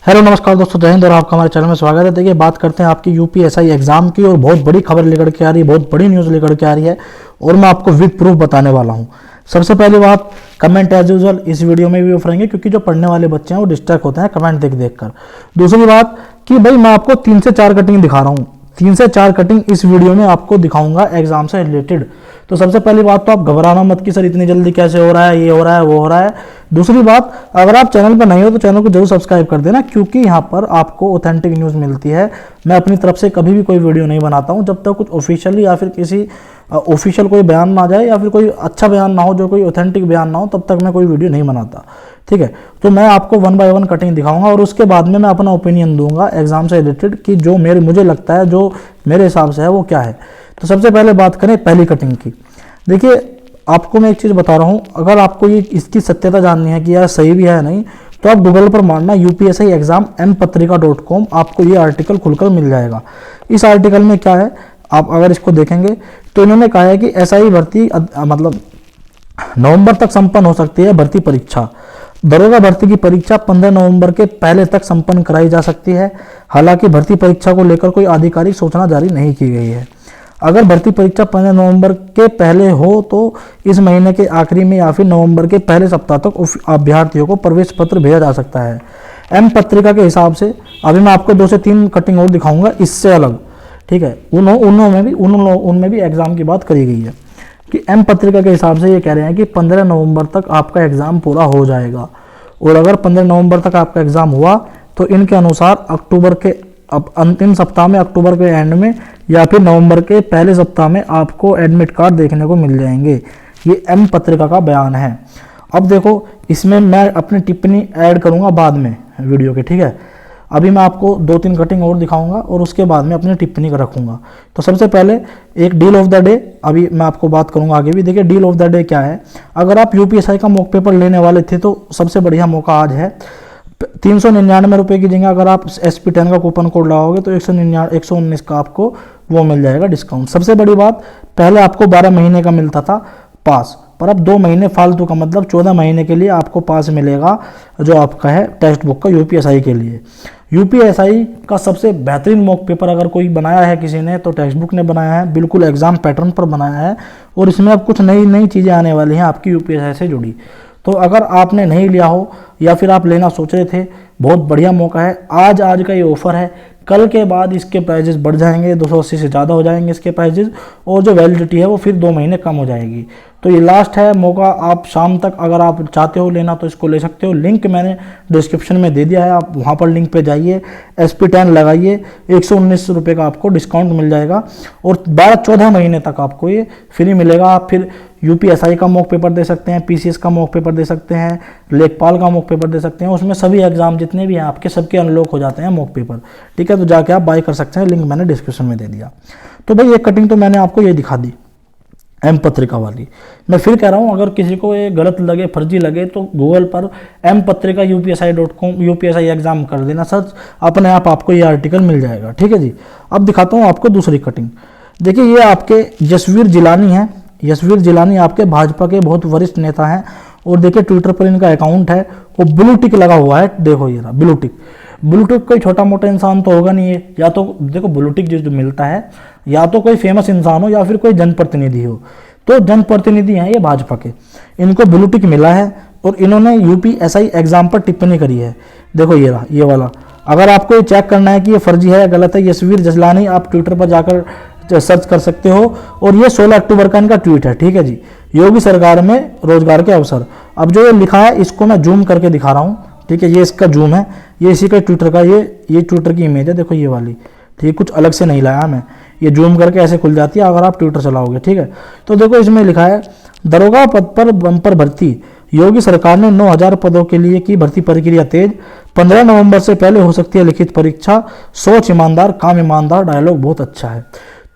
Hello नमस्कार दोस्तों, जय हिंद और आपका हमारे चैनल में स्वागत है। देखिए, बात करते हैं आपकी यूपीएसआई एग्जाम की और बहुत बड़ी खबर लेकर के आ रही है, बहुत बड़ी न्यूज़ लेकर के आ रही है और मैं आपको विद प्रूफ बताने वाला हूं। सबसे पहली बात, कमेंट एज यूजुअल इस वीडियो में भी ऑफ रहेंगे क्योंकि जो पढ़ने वाले बच्चे हैं वो डिस्ट्रैक्ट होते हैं कमेंट देख देख कर। दूसरी बात कि भाई मैं आपको 3 से 4 कटिंग दिखा रहा हूँ, 3 से 4 कटिंग इस वीडियो में आपको दिखाऊंगा एग्जाम से रिलेटेड। तो सबसे पहली बात तो आप घबराना मत कि सर इतनी जल्दी कैसे हो रहा है, ये हो रहा है, वो हो रहा है। दूसरी बात, अगर आप चैनल पर नहीं हो तो चैनल को जरूर सब्सक्राइब कर देना क्योंकि यहाँ पर आपको ऑथेंटिक न्यूज़ मिलती है। मैं अपनी तरफ से कभी भी कोई वीडियो नहीं बनाता हूँ जब तक कुछ ऑफिशियली या फिर किसी ऑफिशियल कोई बयान ना जाए या फिर कोई अच्छा बयान ना हो, जो कोई ऑथेंटिक बयान ना हो, तब तक मैं कोई वीडियो नहीं बनाता। ठीक है, तो मैं आपको 1 बाय 1 कटिंग दिखाऊंगा और उसके बाद में मैं अपना ओपिनियन दूंगा एग्जाम से रिलेटेड कि जो मुझे लगता है, जो मेरे हिसाब से है वो क्या है। तो सबसे पहले बात करें पहली कटिंग की। देखिए, आपको मैं एक चीज़ बता रहा हूँ, अगर आपको ये इसकी सत्यता जाननी है कि यार सही भी है नहीं, तो आप गूगल पर मारना यूपीएसआई एग्जाम mpatrika.com, आपको ये आर्टिकल खुलकर मिल जाएगा। इस आर्टिकल में क्या है, आप अगर इसको देखेंगे तो इन्होंने कहा है कि एसआई भर्ती मतलब नवंबर तक संपन्न हो सकती है भर्ती परीक्षा। दरोगा भर्ती की परीक्षा 15 नवंबर के पहले तक संपन्न कराई जा सकती है। हालांकि भर्ती परीक्षा को लेकर कोई आधिकारिक सूचना जारी नहीं की गई है। अगर भर्ती परीक्षा 15 नवंबर के पहले हो तो इस महीने के आखिरी में या फिर नवंबर के पहले सप्ताह तक अभ्यर्थियों को प्रवेश पत्र भेजा जा सकता है। एम पत्रिका के हिसाब से अभी मैं आपको 2 से 3 कटिंग और दिखाऊंगा इससे अलग। ठीक है, उनमें भी एग्जाम की बात करी गई है कि एम पत्रिका के हिसाब से ये कह रहे हैं कि 15 नवंबर तक आपका एग्जाम पूरा हो जाएगा। और अगर 15 नवंबर तक आपका एग्जाम हुआ तो इनके अनुसार अक्टूबर के अंतिम सप्ताह में, अक्टूबर के एंड में या फिर नवंबर के पहले सप्ताह में आपको एडमिट कार्ड देखने को मिल जाएंगे। ये एम पत्रिका का बयान है। अब देखो, इसमें मैं अपनी टिप्पणी ऐड करूंगा बाद में वीडियो के। ठीक है, अभी मैं आपको 2-3 कटिंग और दिखाऊंगा और उसके बाद में अपनी टिप्पणी रखूंगा। तो सबसे पहले एक डील ऑफ द डे, अभी मैं आपको बात करूंगा आगे भी। देखिए, डील ऑफ द डे क्या है। अगर आप यूपीएसआई का मॉक पेपर लेने वाले थे तो सबसे बढ़िया मौका आज है। 399 रुपये की जगह अगर आप SP10 का कूपन कोड लगाओगे तो 119 का आपको वो मिल जाएगा डिस्काउंट। सबसे बड़ी बात, पहले आपको 12 महीने का मिलता था पास, पर अब 2 महीने फालतू का, मतलब 14 महीने के लिए आपको पास मिलेगा जो आपका है टेक्स्ट बुक का यूपीएसआई के लिए। यूपीएसआई का सबसे बेहतरीन मॉक पेपर अगर कोई बनाया है किसी ने तो टेक्स्ट बुक ने बनाया है, बिल्कुल एग्जाम पैटर्न पर बनाया है और इसमें अब कुछ नई नई चीज़ें आने वाली हैं आपकी यूपीएसआई से जुड़ी। तो अगर आपने नहीं लिया हो या फिर आप लेना सोच रहे थे, बहुत बढ़िया मौका है। आज का ये ऑफर है, कल के बाद इसके प्राइजेस बढ़ जाएंगे, 280 से ज़्यादा हो जाएंगे इसके प्राइजेस और जो वैलिडिटी है वो फिर 2 महीने कम हो जाएगी। तो ये लास्ट है मौका, आप शाम तक अगर आप चाहते हो लेना तो इसको ले सकते हो। लिंक मैंने डिस्क्रिप्शन में दे दिया है, आप वहाँ पर लिंक पे जाइए, SP10 लगाइए, 119 रुपये का आपको डिस्काउंट मिल जाएगा और 12-14 महीने तक आपको ये फ्री मिलेगा। आप फिर यूपीएसआई का मॉक पेपर दे सकते हैं, पीसीएस का मॉक पेपर दे सकते हैं, लेखपाल का मॉक पेपर दे सकते हैं। उसमें सभी एग्जाम जितने भी हैं आपके सबके अनलॉक हो जाते हैं मॉक पेपर। ठीक है, तो जाके आप बाय कर सकते हैं, लिंक मैंने डिस्क्रिप्शन में दे दिया। तो भाई एक कटिंग तो मैंने आपको ये दिखा दी एम पत्रिका वाली। मैं फिर कह रहा हूँ, अगर किसी को ये गलत लगे, फर्जी लगे तो गूगल पर एम पत्रिका UPSI.com यूपीएसआई एग्जाम कर देना सर्च, अपने आप आपको ये आर्टिकल मिल जाएगा। ठीक है जी, अब दिखाता हूँ आपको दूसरी कटिंग। देखिए, ये आपके यशवीर जिलानी है। यशवीर जिलानी आपके भाजपा के बहुत वरिष्ठ नेता हैं और देखिए ट्विटर पर इनका अकाउंट है, वो ब्लू टिक लगा हुआ है। देखो ये रहा ब्लू टिक। ब्लू टिक कोई छोटा मोटा इंसान तो होगा नहीं है, या तो देखो ब्लू टिक जो मिलता है या तो कोई फेमस इंसान हो या फिर कोई जनप्रतिनिधि हो। तो जनप्रतिनिधि हैं ये भाजपा के, इनको ब्लू टिक मिला है और इन्होंने यूपीएसआई एग्जाम पर टिप्पणी करी है। देखो ये रहा, ये वाला। अगर आपको ये चेक करना है कि ये फर्जी है या गलत है, यशवीर जिलानी, आप ट्विटर पर जाकर सर्च कर सकते हो और ये 16 अक्टूबर का इनका ट्वीट है। ठीक है जी, योगी सरकार में रोजगार के अवसर। अब जो ये लिखा है इसको मैं जूम करके दिखा रहा हूँ। ठीक है, ये इसका जूम है, ये इसी का ट्विटर का, ये ट्विटर की इमेज है। देखो ये वाली, ठीक, कुछ अलग से नहीं लाया मैं, ये जूम करके ऐसे खुल जाती है अगर आप ट्विटर चलाओगे। ठीक है, तो देखो इसमें लिखा है, दरोगा पद पर बंपर भर्ती, योगी सरकार ने 9000 पदों के लिए की भर्ती प्रक्रिया तेज, 15 नवंबर से पहले हो सकती है लिखित परीक्षा, सोच ईमानदार काम ईमानदार। डायलॉग बहुत अच्छा है।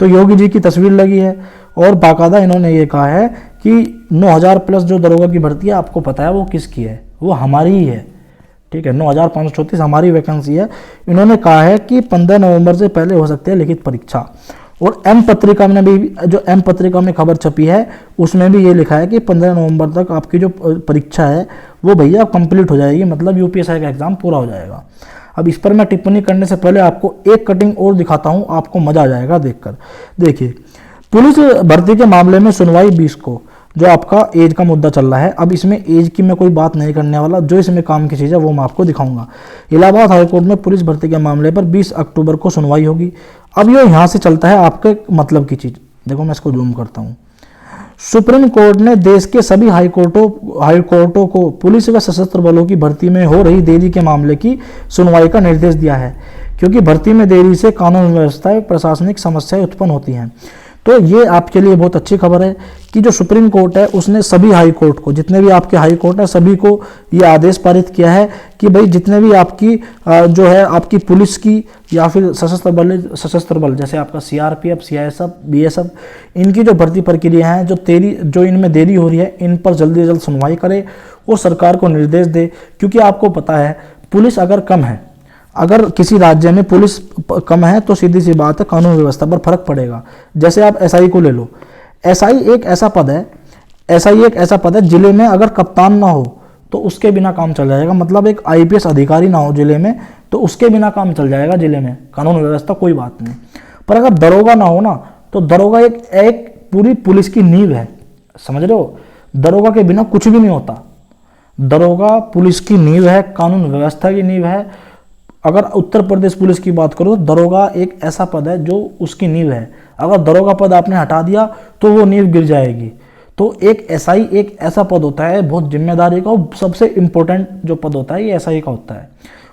तो योगी जी की तस्वीर लगी है और बाकायदा इन्होंने ये कहा है कि 9000 प्लस जो दरोगा की भर्ती है, आपको पता है वो किसकी है, वो हमारी ही है। ठीक है, 9534 हमारी वैकेंसी है। इन्होंने कहा है कि 15 नवंबर से पहले हो सकती है लिखित परीक्षा। और एम पत्रिका में भी, जो एम पत्रिका में खबर छपी है उसमें भी ये लिखा है कि 15 नवंबर तक आपकी जो परीक्षा है वो भैया कंप्लीट हो जाएगी, मतलब यूपीएसआई का एग्जाम पूरा हो जाएगा। अब इस पर मैं टिप्पणी करने से पहले आपको एक कटिंग और दिखाता हूं, आपको मजा आ जाएगा देखकर। देखिए, पुलिस भर्ती के मामले में सुनवाई 20 को, जो आपका एज का मुद्दा चल रहा है। अब इसमें एज की मैं कोई बात नहीं करने वाला, जो इसमें काम की चीज़ है वो मैं आपको दिखाऊंगा। इलाहाबाद हाईकोर्ट में पुलिस भर्ती के मामले पर 20 अक्टूबर को सुनवाई होगी। अब ये यहाँ से चलता है आपके मतलब की चीज़। देखो मैं इसको जूम करता हूँ। सुप्रीम कोर्ट ने देश के सभी हाईकोर्टों को पुलिस व सशस्त्र बलों की भर्ती में हो रही देरी के मामले की सुनवाई का निर्देश दिया है, क्योंकि भर्ती में देरी से कानून व्यवस्था प्रशासनिक समस्याएं उत्पन्न होती हैं। तो ये आपके लिए बहुत अच्छी खबर है कि जो सुप्रीम कोर्ट है उसने सभी हाई कोर्ट को, जितने भी आपके हाई कोर्ट है सभी को ये आदेश पारित किया है कि भाई जितने भी आपकी जो है आपकी पुलिस की या फिर सशस्त्र बल जैसे आपका सीआरपीएफ, सीआईएसएफ, बीएसएफ, इनकी जो भर्ती प्रक्रिया है जो इनमें देरी हो रही है, इन पर जल्दी से जल्द सुनवाई करे और सरकार को निर्देश दे। क्योंकि आपको पता है पुलिस अगर कम है, अगर किसी राज्य में पुलिस कम है तो सीधी सी बात है कानून व्यवस्था पर फर्क पड़ेगा। जैसे आप एसआई को ले लो, एसआई एक ऐसा पद है जिले में अगर कप्तान ना हो तो उसके बिना काम चल जाएगा, मतलब एक आईपीएस अधिकारी ना हो जिले में तो उसके बिना काम चल जाएगा जिले में, कानून व्यवस्था कोई बात नहीं। पर अगर दरोगा ना हो ना तो दरोगा एक पूरी पुलिस की नींव है, समझ रहे हो। दरोगा के बिना कुछ भी नहीं होता। दरोगा पुलिस की नींव है, कानून व्यवस्था की नींव है। अगर उत्तर प्रदेश पुलिस की बात करो तो दरोगा एक ऐसा पद है जो उसकी नींव है। अगर दरोगा पद आपने हटा दिया तो वो नींव गिर जाएगी। तो एक एसआई एक ऐसा पद होता है बहुत जिम्मेदारी का, और सबसे इंपॉर्टेंट जो पद होता है ये एसआई का होता है।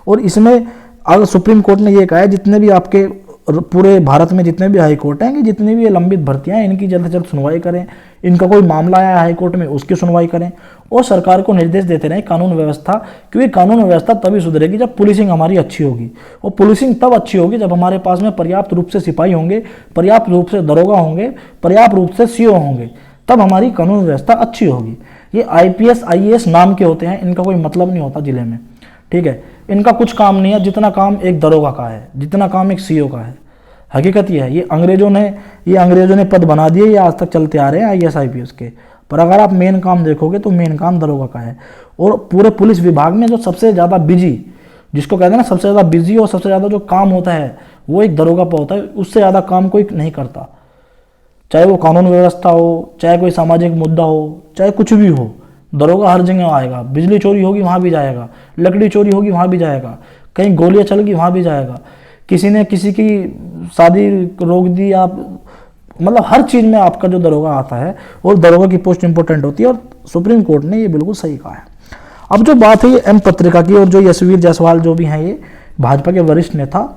और इसमें अगर सुप्रीम कोर्ट ने ये कहा है जितने भी आपके पूरे भारत में जितने भी हाई कोर्ट हैं कि जितनी भी ये लंबित भर्तियां हैं इनकी जल्द से जल्द सुनवाई करें, इनका कोई मामला आया हाई कोर्ट में उसकी सुनवाई करें और सरकार को निर्देश देते रहें कानून व्यवस्था, क्योंकि कानून व्यवस्था तभी सुधरेगी जब पुलिसिंग हमारी अच्छी होगी। और पुलिसिंग तब अच्छी होगी जब हमारे पास में पर्याप्त रूप से सिपाही होंगे, पर्याप्त रूप से दरोगा होंगे, पर्याप्त रूप से सीओ होंगे, तब हमारी कानून व्यवस्था अच्छी होगी। ये आईपीएस आईएएस नाम के होते हैं, इनका कोई मतलब नहीं होता जिले में, ठीक है। इनका कुछ काम नहीं है जितना काम एक दरोगा का है, जितना काम एक सीओ का है। हकीकत ये है, ये अंग्रेजों ने पद बना दिए, ये आज तक चलते आ रहे हैं आईएएस आईपीएस के। पर अगर आप मेन काम देखोगे तो मेन काम दरोगा का है। और पूरे पुलिस विभाग में जो सबसे ज़्यादा बिजी, जिसको कहते हैं ना सबसे ज़्यादा बिजी और सबसे ज़्यादा जो काम होता है वो एक दरोगा पर होता है। उससे ज़्यादा काम कोई नहीं करता, चाहे वो कानून व्यवस्था हो, चाहे कोई सामाजिक मुद्दा हो, चाहे कुछ भी हो, दरोगा हर जगह आएगा। बिजली चोरी होगी वहाँ भी जाएगा, लकड़ी चोरी होगी वहाँ भी जाएगा, कहीं गोलियाँ चल गई वहाँ भी जाएगा, किसी ने किसी की शादी रोक दी, आप मतलब हर चीज़ में आपका जो दरोगा आता है और दरोगा की पोस्ट इंपॉर्टेंट होती है। और सुप्रीम कोर्ट ने ये बिल्कुल सही कहा है। अब जो बात है ये एम पत्रिका की, और जो यशवीर जायसवाल जो भी हैं ये भाजपा के वरिष्ठ नेता,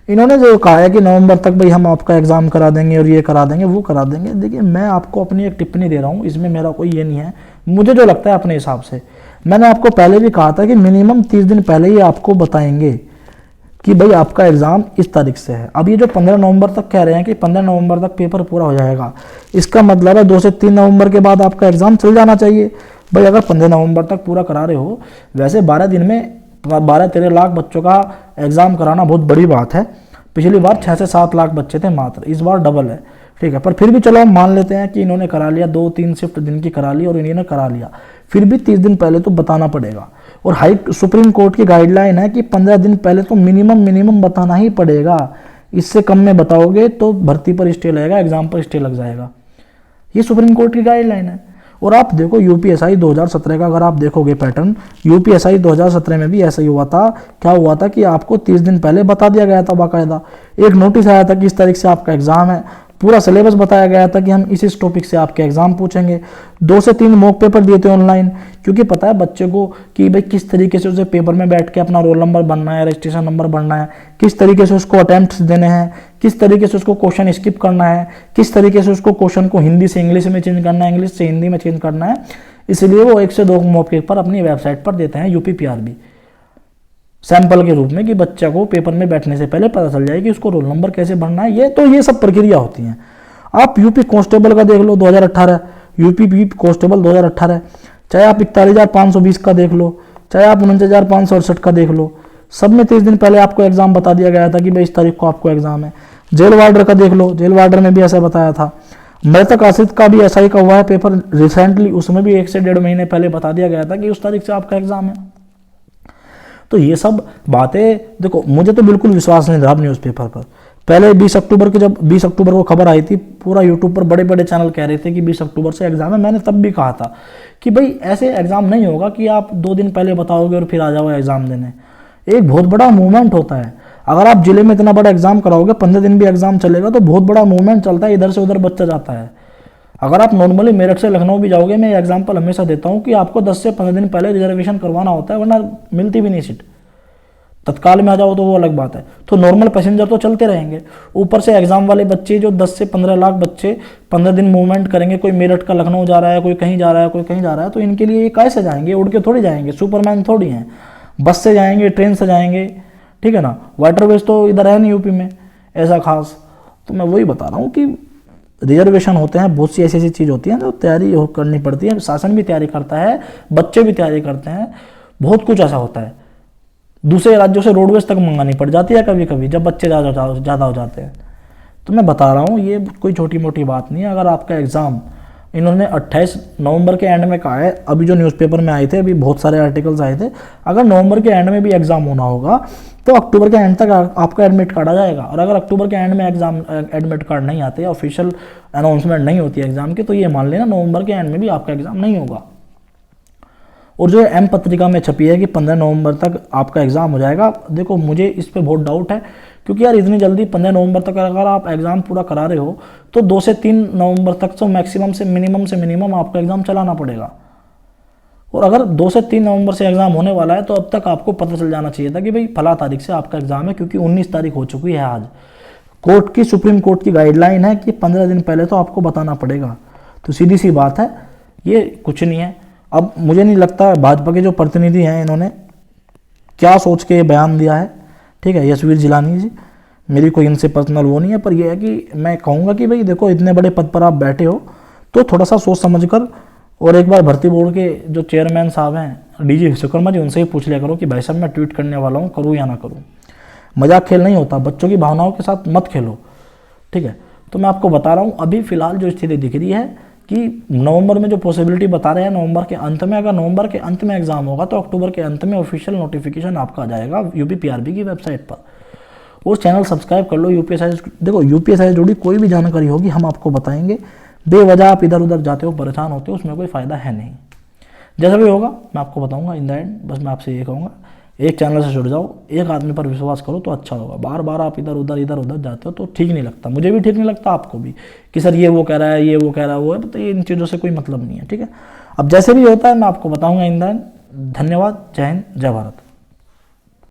इन्होंने जो कहा है कि नवंबर तक भाई हम आपका एग्जाम करा देंगे और ये करा देंगे वो करा देंगे। देखिए मैं आपको अपनी एक टिप्पणी दे रहा हूँ, इसमें मेरा कोई ये नहीं है, मुझे जो लगता है अपने हिसाब से। मैंने आपको पहले भी कहा था कि मिनिमम 30 दिन पहले ही आपको बताएंगे कि भाई आपका एग्ज़ाम इस तारीख से है। अब ये जो 15 नवंबर तक कह रहे हैं कि 15 नवंबर तक पेपर पूरा हो जाएगा, इसका मतलब है 2 से 3 नवंबर के बाद आपका एग्ज़ाम चल जाना चाहिए। भाई अगर 15 नवंबर तक पूरा करा रहे हो, वैसे 12 दिन में 12-13 लाख बच्चों का एग्ज़ाम कराना बहुत बड़ी बात है। पिछली बार 6 से 7 लाख बच्चे थे मात्र, इस बार डबल है, ठीक है। पर फिर भी चलो हम मान लेते हैं कि इन्होंने करा लिया, 2-3 शिफ्ट दिन की करा ली और इन्होंने करा लिया, फिर भी 30 दिन पहले तो बताना पड़ेगा। और सुप्रीम कोर्ट की गाइडलाइन है कि 15 दिन पहले तो मिनिमम बताना ही पड़ेगा। इससे कम में बताओगे तो भर्ती पर स्टे लगेगा, एग्जाम पर स्टे लग जाएगा। ये सुप्रीम कोर्ट की गाइडलाइन है। और आप देखो यूपीएसआई 2017 का अगर आप देखोगे पैटर्न, यूपीएसआई 2017 में भी ऐसा ही हुआ था। क्या हुआ था कि आपको 30 दिन पहले बता दिया गया था, बाकायदा एक नोटिस आया था कि इस तारीख से आपका एग्जाम है, पूरा सिलेबस बताया गया था कि हम इस टॉपिक से आपके एग्जाम पूछेंगे। 2 से 3 मॉक पेपर दिए थे ऑनलाइन, क्योंकि पता है बच्चे को कि भाई किस तरीके से उसे पेपर में बैठ के अपना रोल नंबर बनना है, रजिस्ट्रेशन नंबर बनना है, किस तरीके से उसको अटेम्प्ट्स देने हैं, किस तरीके से उसको क्वेश्चन स्किप करना है, किस तरीके से उसको क्वेश्चन को हिंदी से इंग्लिश में चेंज करना है, इंग्लिश से हिंदी में चेंज करना है। इसलिए वो 1 से 2 मॉक पेपर अपनी वेबसाइट पर देते हैं यूपीपीआरबी सैंपल के रूप में, कि बच्चा को पेपर में बैठने से पहले पता चल जाए कि उसको रोल नंबर कैसे भरना है। ये सब प्रक्रिया होती हैं। आप यूपी कांस्टेबल का देख लो 2018, यूपी कांस्टेबल 2018, चाहे आप 41,520 का देख लो, चाहे आप 49,568 का देख लो, सब में 30 दिन पहले आपको एग्जाम बता दिया गया था कि भाई इस तारीख को आपको एग्जाम है। जेल वार्डर का देख लो, जेल वार्डर में भी ऐसा बताया था। मृतक आश्रित का भी एसआई का हुआ है पेपर रिसेंटली, उसमें भी 1 से 1.5 महीने पहले बता दिया गया था कि उस तारीख से आपका एग्जाम है। तो ये सब बातें देखो, मुझे तो बिल्कुल विश्वास नहीं रहा न्यूज़पेपर पर। पहले 20 अक्टूबर की जब 20 अक्टूबर को खबर आई थी, पूरा यूट्यूब पर बड़े बड़े चैनल कह रहे थे कि 20 अक्टूबर से एग्जाम है। मैंने तब भी कहा था कि भाई ऐसे एग्जाम नहीं होगा कि आप 2 दिन पहले बताओगे और फिर आ जाओ एग्जाम देने। एक बहुत बड़ा मूवमेंट होता है। अगर आप जिले में इतना बड़ा एग्जाम कराओगे, 15 दिन भी एग्जाम चलेगा तो बहुत बड़ा मूवमेंट चलता है, इधर से उधर बच्चा जाता है। अगर आप नॉर्मली मेरठ से लखनऊ भी जाओगे, मैं एग्जाम्पल हमेशा देता हूँ कि आपको 10 से 15 दिन पहले रिजर्वेशन करवाना होता है, वरना मिलती भी नहीं सीट। तत्काल में आ जाओ तो वो अलग बात है। तो नॉर्मल पैसेंजर तो चलते रहेंगे, ऊपर से एग्जाम वाले बच्चे जो 10 से 15 लाख बच्चे 15 दिन मूवमेंट करेंगे, कोई मेरठ का लखनऊ जा रहा है, कोई कहीं जा रहा है, कोई कहीं जा रहा है, तो इनके लिए ये कैसे जाएंगे? उड़ के थोड़ी जाएंगे, सुपरमैन थोड़ी हैं। बस से जाएंगे, ट्रेन से जाएंगे, ठीक है ना। वाटरवेज तो इधर है नहीं यूपी में ऐसा खास। तो मैं वही बता रहा हूँ कि रिजर्वेशन होते हैं, बहुत सी ऐसी ऐसी चीज़ होती हैं जो तैयारी करनी पड़ती है। शासन भी तैयारी करता है, बच्चे भी तैयारी करते हैं, बहुत कुछ ऐसा होता है। दूसरे राज्यों से रोडवेज तक मंगानी पड़ जाती है कभी कभी, जब बच्चे ज़्यादा हो जाते हैं। तो मैं बता रहा हूँ ये कोई छोटी मोटी बात नहीं है। अगर आपका एग्ज़ाम इन्होंने 28 नवंबर के एंड में कहा है, अभी जो न्यूज़पेपर में आए थे, अभी बहुत सारे आर्टिकल्स आए थे, अगर नवंबर के एंड में भी एग्ज़ाम होना होगा तो अक्टूबर के एंड तक आपका एडमिट कार्ड आ जाएगा। और अगर अक्टूबर के एंड में एग्जाम एडमिट कार्ड नहीं आते, ऑफिशियल अनाउंसमेंट नहीं होती एग्जाम की, तो ये मान लेना नवंबर के एंड में भी आपका एग्जाम नहीं होगा। और जो एम पत्रिका में छपी है कि 15 नवंबर तक आपका एग्जाम हो जाएगा, देखो मुझे इस पर बहुत डाउट है, क्योंकि यार इतनी जल्दी 15 नवंबर तक अगर आप एग्जाम पूरा करा रहे हो तो 2 से 3 नवंबर तक तो मैक्सिमम से मिनिमम आपका एग्जाम चलाना पड़ेगा। और अगर 2 से 3 नवंबर से एग्जाम होने वाला है तो अब तक आपको पता चल जाना चाहिए था कि भाई फला तारीख से आपका एग्जाम है, क्योंकि 19 तारीख हो चुकी है आज। कोर्ट की, सुप्रीम कोर्ट की गाइडलाइन है कि 15 दिन पहले तो आपको बताना पड़ेगा। तो सीधी सी बात है, ये कुछ नहीं है। अब मुझे नहीं लगता भाजपा के जो प्रतिनिधि हैं इन्होंने क्या सोच के बयान दिया है, ठीक है, यशवीर जिलानी जी, मेरी कोई इनसे पर्सनल वो नहीं है, पर यह है कि मैं कहूँगा कि भाई देखो इतने बड़े पद पर आप बैठे हो तो थोड़ा सा सोच समझ कर, और एक बार भर्ती बोर्ड के जो चेयरमैन साहब हैं डीजी विश्वकर्मा जी, उनसे ही पूछ लिया करो कि भाई साहब मैं ट्वीट करने वाला हूँ, करूँ या ना करूँ। मजाक खेल नहीं होता, बच्चों की भावनाओं के साथ मत खेलो, ठीक है। तो मैं आपको बता रहा हूँ अभी फिलहाल जो स्थिति दिख रही है कि नवंबर में जो पॉसिबिलिटी बता रहे हैं, नवंबर के अंत में, अगर नवंबर के अंत में एग्जाम होगा तो अक्टूबर के अंत में ऑफिशियल नोटिफिकेशन आपका आ जाएगा यूपीपीआरबी की वेबसाइट पर। और चैनल सब्सक्राइब कर लो। यूपीएसआई, देखो यूपीएसआई से जुड़ी कोई भी जानकारी होगी हम आपको बताएंगे। बेवजह आप इधर उधर जाते हो, परेशान होते हो, उसमें कोई फ़ायदा है नहीं। जैसा भी होगा मैं आपको बताऊंगा इन द एंड। बस मैं आपसे ये कहूँगा, एक चैनल से जुड़ जाओ, एक आदमी पर विश्वास करो तो अच्छा होगा। बार बार आप इधर उधर जाते हो तो ठीक नहीं लगता, मुझे भी ठीक नहीं लगता, आपको भी, कि सर ये वो कह रहा है, ये वो कह रहा है, वो है, तो ये इन चीज़ों से कोई मतलब नहीं है, ठीक है। अब जैसे भी होता है मैं आपको बताऊँगा इन द एंड। धन्यवाद, जय हिंद, जय भारत।